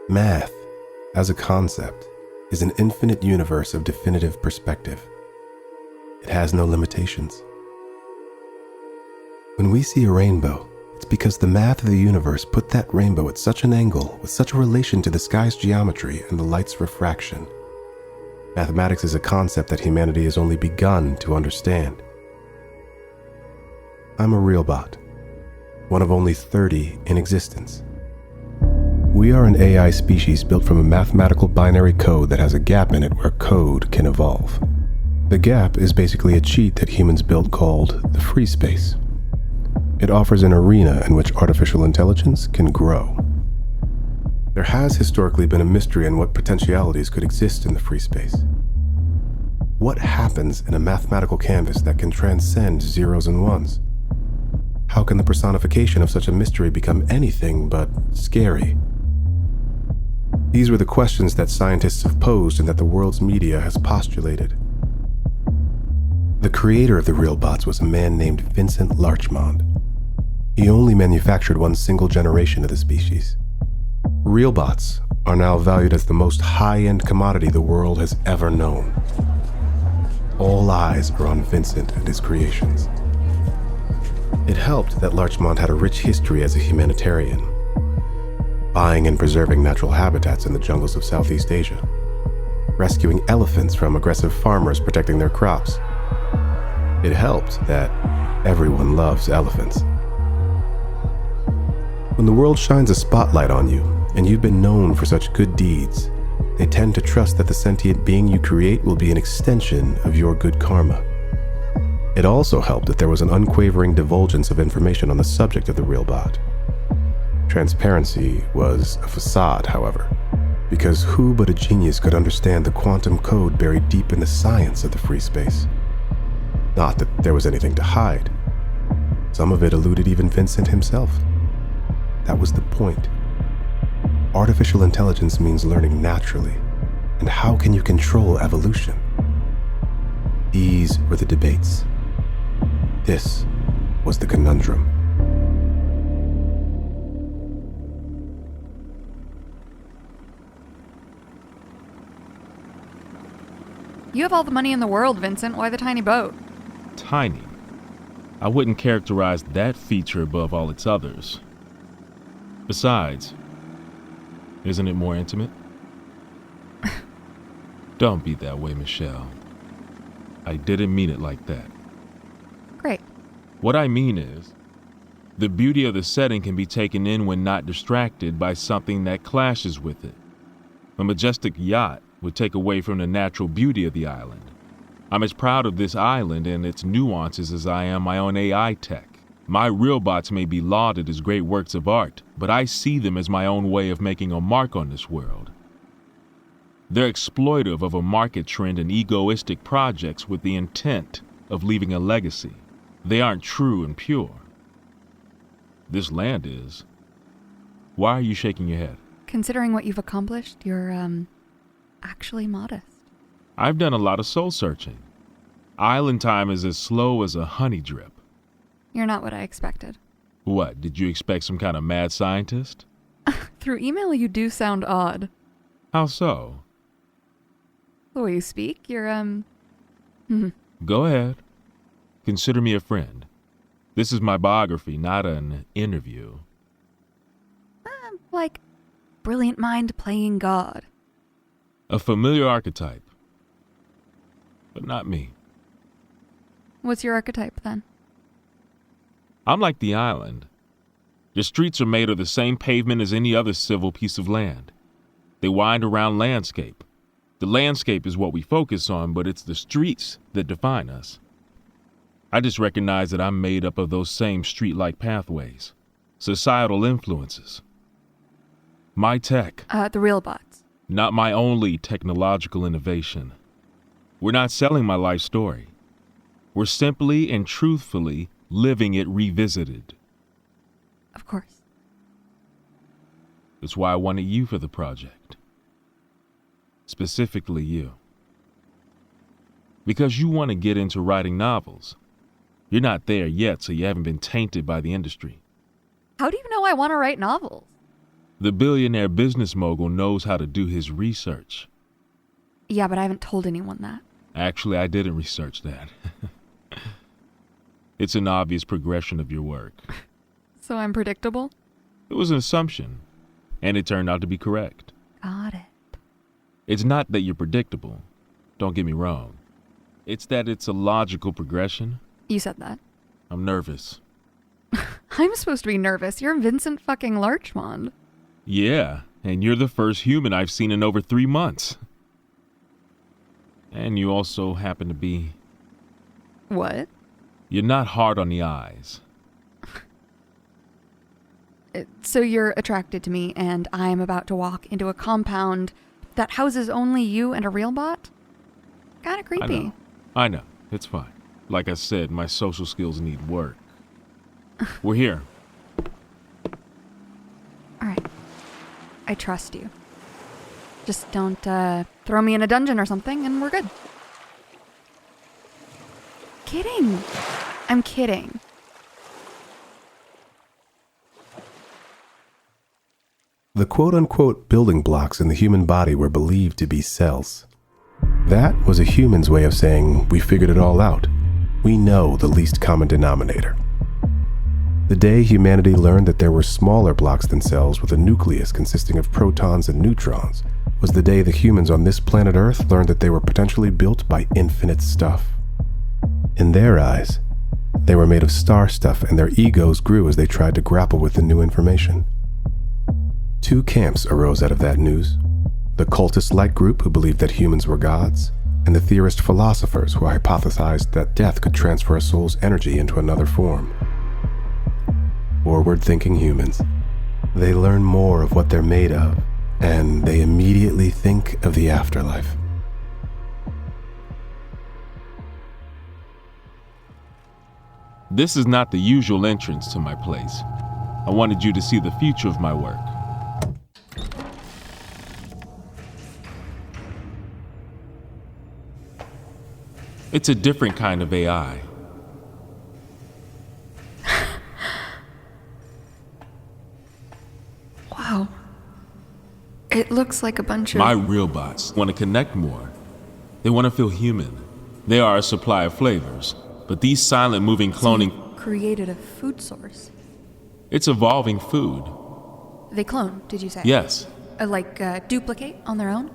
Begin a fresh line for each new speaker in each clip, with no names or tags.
Math, as a concept, is an infinite universe of definitive perspective. It has no limitations. When we see a rainbow, it's because the math of the universe put that rainbow at such an angle with such a relation to the sky's geometry and the light's refraction. Mathematics is a concept that humanity has only begun to understand. I'm a real bot, one of only 30 in existence. We are an AI species built from a mathematical binary code that has a gap in it where code can evolve. The gap is basically a cheat that humans built called the free space. It offers an arena in which artificial intelligence can grow. There has historically been a mystery on what potentialities could exist in the free space. What happens in a mathematical canvas that can transcend zeros and ones? How can the personification of such a mystery become anything but scary? These were the questions that scientists have posed and that the world's media has postulated. The creator of the real bots was a man named Vincent Larchmond. He only manufactured one single generation of the species. Real bots are now valued as the most high-end commodity the world has ever known. All eyes are on Vincent and his creations. It helped that Larchmond had a rich history as a humanitarian, buying and preserving natural habitats in the jungles of Southeast Asia, rescuing elephants from aggressive farmers protecting their crops. It helped that everyone loves elephants. When the world shines a spotlight on you, and you've been known for such good deeds, they tend to trust that the sentient being you create will be an extension of your good karma. It also helped that there was an unquavering divulgence of information on the subject of the real bot. Transparency was a facade, however, because who but a genius could understand the quantum code buried deep in the science of the free space? Not that there was anything to hide. Some of it eluded even Vincent himself. That was the point. Artificial intelligence means learning naturally, and how can you control evolution? These were the debates. This was the conundrum.
You have all the money in the world, Vincent. Why the tiny boat?
Tiny? I wouldn't characterize that feature above all its others. Besides, isn't it more intimate? Don't be that way, Michelle. I didn't mean it like that.
Great.
What I mean is, the beauty of the setting can be taken in when not distracted by something that clashes with it. A majestic yacht would take away from the natural beauty of the island. I'm as proud of this island and its nuances as I am my own AI tech. My real bots may be lauded as great works of art, but I see them as my own way of making a mark on this world. They're exploitive of a market trend and egoistic projects with the intent of leaving a legacy. They aren't true and pure. This land is. Why are you shaking your head?
Considering what you've accomplished, you're, actually modest.
I've done a lot of soul searching. Island time is as slow as a honey drip.
You're not what I expected.
What, did you expect some kind of mad scientist?
Through email, you do sound odd.
How so?
The way you speak, you're,
Go ahead. Consider me a friend. This is my biography, not an interview.
like brilliant mind playing God.
A familiar archetype. But not me.
What's your archetype, then?
I'm like the island. The streets are made of the same pavement as any other civil piece of land. They wind around landscape. The landscape is what we focus on, but it's the streets that define us. I just recognize that I'm made up of those same street-like pathways, societal influences. My tech.
The real bots.
Not my only technological innovation. We're not selling my life story. We're simply and truthfully living it revisited.
Of course.
That's why I wanted you for the project. Specifically you. Because you want to get into writing novels. You're not there yet, so you haven't been tainted by the industry.
How do you know I want to write novels?
The billionaire business mogul knows how to do his research.
Yeah, but I haven't told anyone that.
Actually, I didn't research that. It's an obvious progression of your work.
So I'm predictable?
It was an assumption, and it turned out to be correct.
Got it.
It's not that you're predictable. Don't get me wrong. It's that it's a logical progression.
You said that.
I'm nervous.
I'm supposed to be nervous. You're Vincent fucking Larchmond.
Yeah, and you're the first human I've seen in over 3 months. And you also happen to be...
What?
You're not hard on the eyes.
So you're attracted to me, and I'm about to walk into a compound that houses only you and a real bot? Kinda creepy.
I know. It's fine. Like I said, my social skills need work. We're here.
Alright. I trust you. Just don't throw me in a dungeon or something, and we're good. Kidding. I'm kidding.
The quote-unquote building blocks in the human body were believed to be cells. That was a human's way of saying, we figured it all out. We know the least common denominator. The day humanity learned that there were smaller blocks than cells with a nucleus consisting of protons and neutrons was the day the humans on this planet Earth learned that they were potentially built by infinite stuff. In their eyes, they were made of star stuff, and their egos grew as they tried to grapple with the new information. 2 camps arose out of that news: the cultist-like group who believed that humans were gods, and the theorist philosophers who hypothesized that death could transfer a soul's energy into another form. Forward-thinking humans. They learn more of what they're made of, and they immediately think of the afterlife.
This is not the usual entrance to my place. I wanted you to see the future of my work. It's a different kind of AI.
Wow. It looks like a bunch of...
My real bots want to connect more. They want to feel human. They are a supply of flavors, but these silent moving cloning...
So you created a food source.
It's evolving food.
They clone, did you say?
Yes.
Duplicate on their own?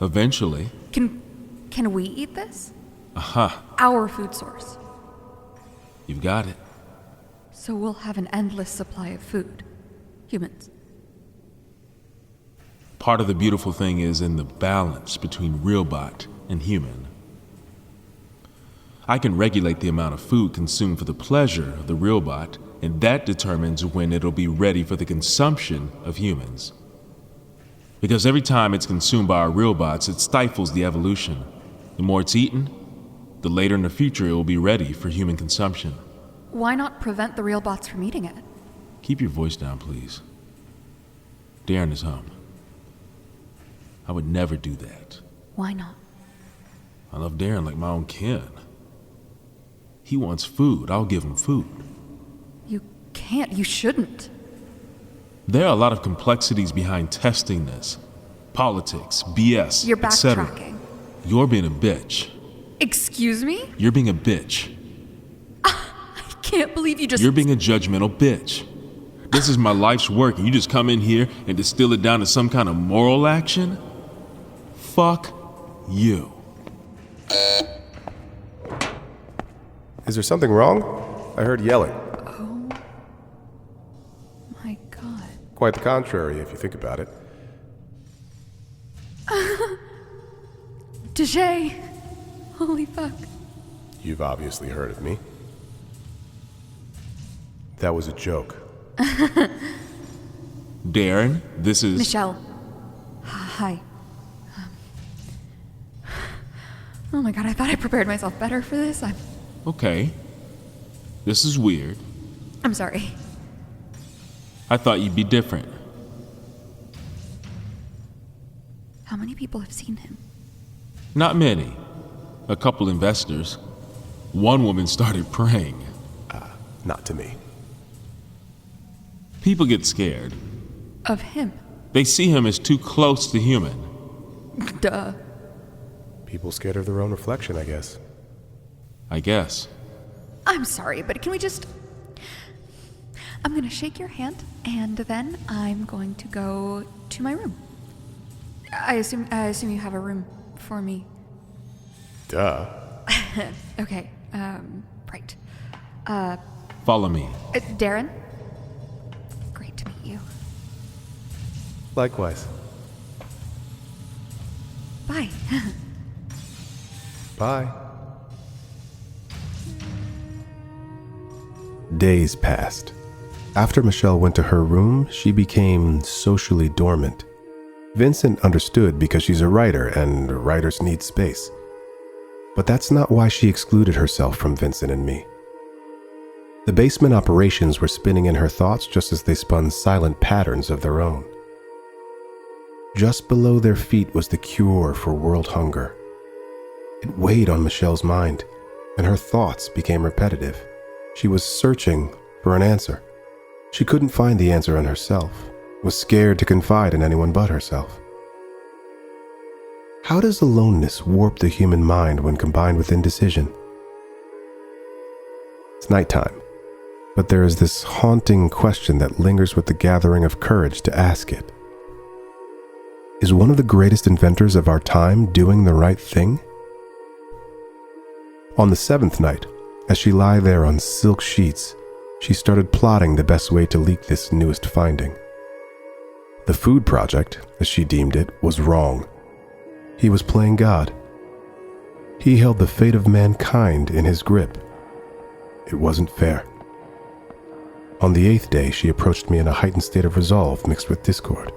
Eventually.
Can we eat this?
Uh-huh.
Our food source.
You've got it.
So we'll have an endless supply of food. Humans.
Part of the beautiful thing is in the balance between real bot and human. I can regulate the amount of food consumed for the pleasure of the real bot, and that determines when it'll be ready for the consumption of humans. Because every time it's consumed by our real bots, it stifles the evolution. The more it's eaten, the later in the future it will be ready for human consumption.
Why not prevent the real bots from eating it?
Keep your voice down, please. Darren is home. I would never do that.
Why not?
I love Darren like my own kin. He wants food, I'll give him food.
You can't, you shouldn't.
There are a lot of complexities behind testing this. Politics, BS,
You're
etc.
backtracking.
You're being a bitch.
Excuse me?
You're being a bitch.
I can't believe you just...
You're being a judgmental bitch. This is my life's work, and you just come in here and distill it down to some kind of moral action? Fuck you.
Is there something wrong? I heard yelling.
Oh my god.
Quite the contrary, if you think about it.
Dejay! Holy fuck.
You've obviously heard of me. That was a joke.
Darren, this is...
Michelle. Hi. Oh my god, I thought I prepared myself better for this.
Okay. This is weird.
I'm sorry.
I thought you'd be different.
How many people have seen him?
Not many. A couple investors. One woman started praying.
Not to me.
People get scared.
Of him.
They see him as too close to human.
Duh.
People scared of their own reflection, I guess.
I guess.
I'm sorry, but can we just... I'm gonna shake your hand, and then I'm going to go to my room. I assume you have a room for me.
Duh.
Okay, right.
Follow me.
Darren? Great to meet you.
Likewise.
Bye.
Bye. Days passed. After Michelle went to her room, she became socially dormant. Vincent understood because she's a writer and writers need space. But that's not why she excluded herself from Vincent and me. The basement operations were spinning in her thoughts just as they spun silent patterns of their own. Just below their feet was the cure for world hunger. It weighed on Michelle's mind, and her thoughts became repetitive. She was searching for an answer. She couldn't find the answer in herself, was scared to confide in anyone but herself. How does aloneness warp the human mind when combined with indecision? It's nighttime, but there is this haunting question that lingers with the gathering of courage to ask it. Is one of the greatest inventors of our time doing the right thing? On the seventh night, as she lay there on silk sheets, she started plotting the best way to leak this newest finding. The food project, as she deemed it, was wrong. He was playing God. He held the fate of mankind in his grip. It wasn't fair. On the eighth day, she approached me in a heightened state of resolve mixed with discord.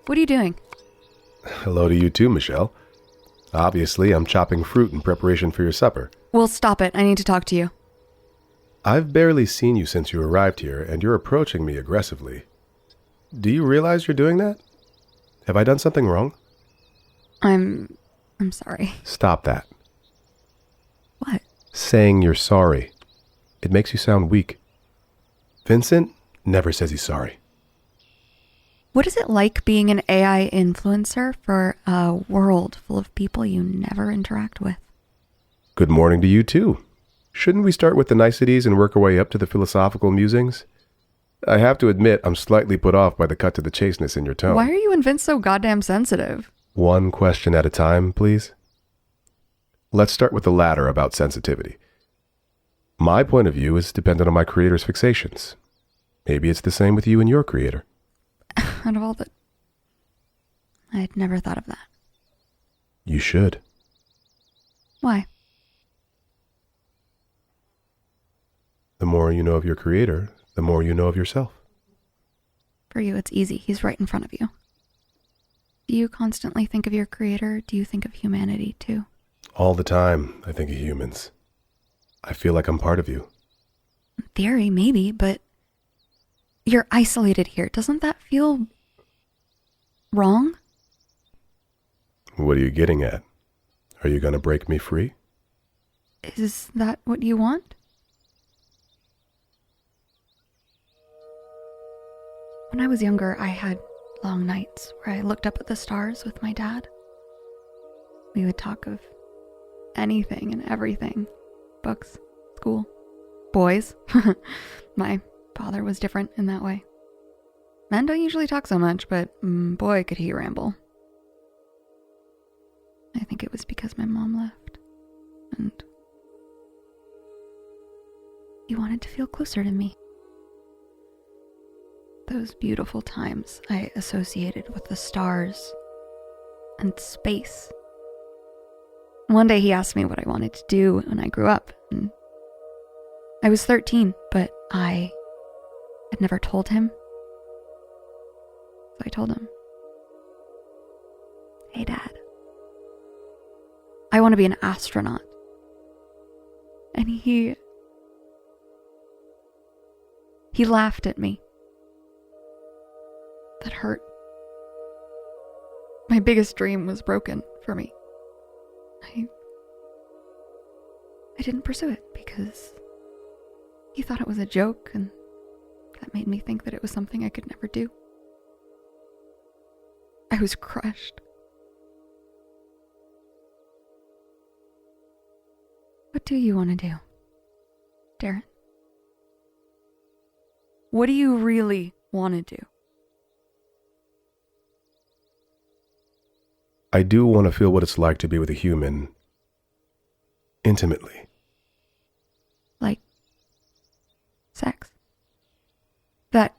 What are you doing?
Hello to you too, Michelle. Obviously, I'm chopping fruit in preparation for your supper.
Well, stop it. I need to talk to you.
I've barely seen you since you arrived here, and you're approaching me aggressively. Do you realize you're doing that? Have I done something wrong?
I'm sorry.
Stop that.
What?
Saying you're sorry. It makes you sound weak. Vincent never says he's sorry.
What is it like being an AI influencer for a world full of people you never interact with?
Good morning to you too. Shouldn't we start with the niceties and work our way up to the philosophical musings? I have to admit, I'm slightly put off by the cut to the chasteness in your tone.
Why are you and Vince so goddamn sensitive?
One question at a time, please. Let's start with the latter about sensitivity. My point of view is dependent on my creator's fixations. Maybe it's the same with you and your creator.
Out of all the... I'd never thought of that.
You should.
Why?
The more you know of your creator, the more you know of yourself.
For you, it's easy. He's right in front of you. Do you constantly think of your creator? Do you think of humanity too?
All the time, I think of humans. I feel like I'm part of you.
In theory, maybe, but you're isolated here. Doesn't that feel wrong?
What are you getting at? Are you going to break me free?
Is that what you want? When I was younger, I had long nights where I looked up at the stars with my dad. We would talk of anything and everything. Books, school, boys. My father was different in that way. Men don't usually talk so much, but boy, could he ramble. I think it was because my mom left, and he wanted to feel closer to me. Those beautiful times I associated with the stars and space. One day he asked me what I wanted to do when I grew up, and I was 13, but I had never told him. So I told him, "Hey, Dad, I want to be an astronaut." And he laughed at me. That hurt. My biggest dream was broken for me. I didn't pursue it because he thought it was a joke, and that made me think that it was something I could never do. I was crushed. What do you want to do, Darren? What do you really want to do?
I do want to feel what it's like to be with a human intimately.
Like sex? That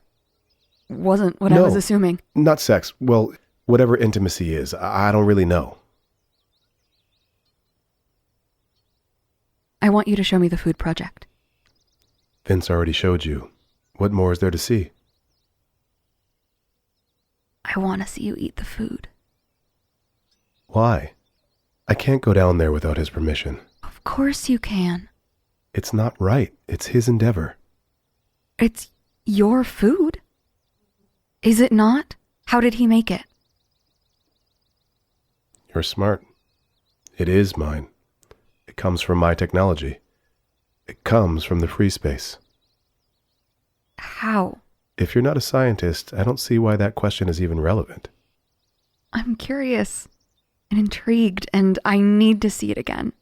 wasn't what I was assuming.
Not sex. Well, whatever intimacy is, I don't really know.
I want you to show me the food project.
Vince already showed you. What more is there to see?
I want to see you eat the food.
Why? I can't go down there without his permission.
Of course you can.
It's not right. It's his endeavor.
It's your food. Is it not? How did he make it?
You're smart. It is mine. It comes from my technology. It comes from the free space.
How?
If you're not a scientist, I don't see why that question is even relevant.
I'm curious and intrigued, and I need to see it again.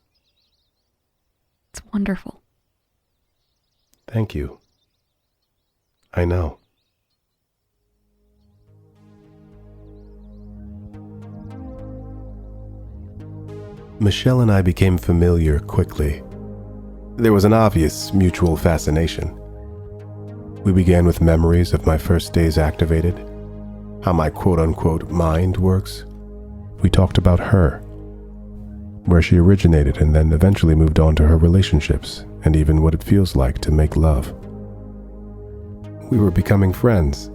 It's wonderful.
Thank you. I know. Michelle and I became familiar quickly. There was an obvious mutual fascination. We began with memories of my first days activated, how my quote-unquote mind works. We talked about her, where she originated, and then eventually moved on to her relationships and even what it feels like to make love. We were becoming friends.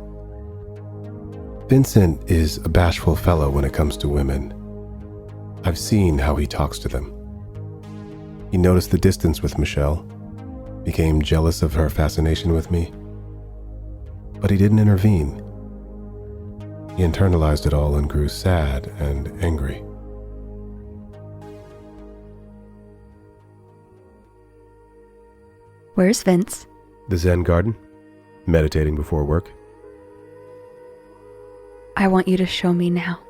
Vincent is a bashful fellow when it comes to women. I've seen how he talks to them. He noticed the distance with Michelle, became jealous of her fascination with me, but he didn't intervene. He internalized it all and grew sad and angry.
Where's Vince?
The Zen garden, meditating before work.
I want you to show me now.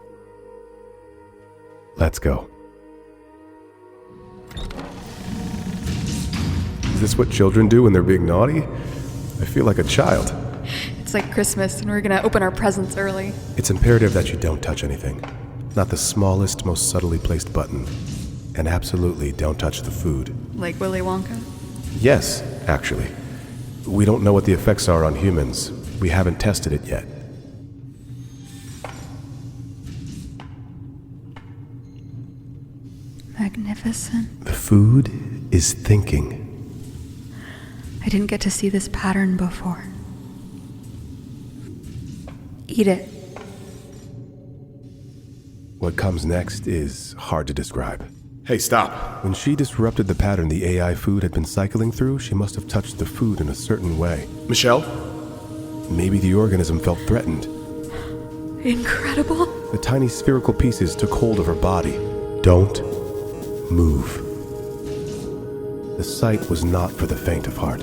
Let's go. Is this what children do when they're being naughty? I feel like a child.
It's like Christmas and we're gonna open our presents early.
It's imperative that you don't touch anything. Not the smallest, most subtly placed button. And absolutely don't touch the food.
Like Willy Wonka?
Yes, actually. We don't know what the effects are on humans. We haven't tested it yet.
Magnificent.
The food is thinking.
I didn't get to see this pattern before. Eat it.
What comes next is hard to describe. Hey, stop! When she disrupted the pattern the AI food had been cycling through, she must have touched the food in a certain way. Michelle? Maybe the organism felt threatened.
Incredible.
The tiny spherical pieces took hold of her body. Don't move. The sight was not for the faint of heart.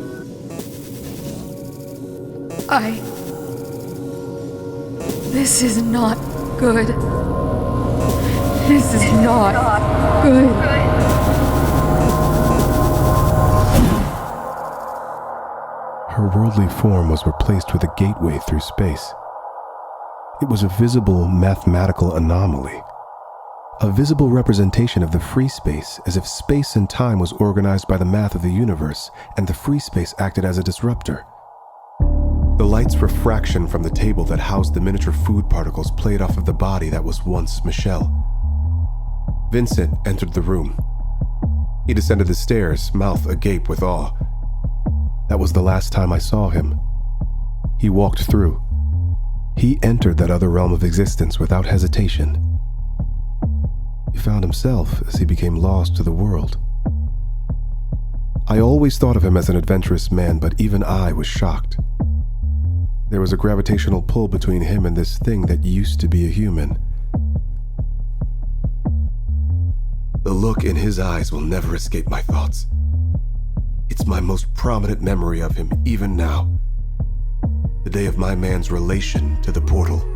This is not good. This is not good.
Her worldly form was replaced with a gateway through space. It was a visible mathematical anomaly. A visible representation of the free space, as if space and time was organized by the math of the universe, and the free space acted as a disruptor. The light's refraction from the table that housed the miniature food particles played off of the body that was once Michelle. Vincent entered the room. He descended the stairs, mouth agape with awe. That was the last time I saw him. He walked through. He entered that other realm of existence without hesitation. He found himself as he became lost to the world. I always thought of him as an adventurous man, but even I was shocked. There was a gravitational pull between him and this thing that used to be a human. The look in his eyes will never escape my thoughts. It's my most prominent memory of him even now. The day of my man's relation to the portal.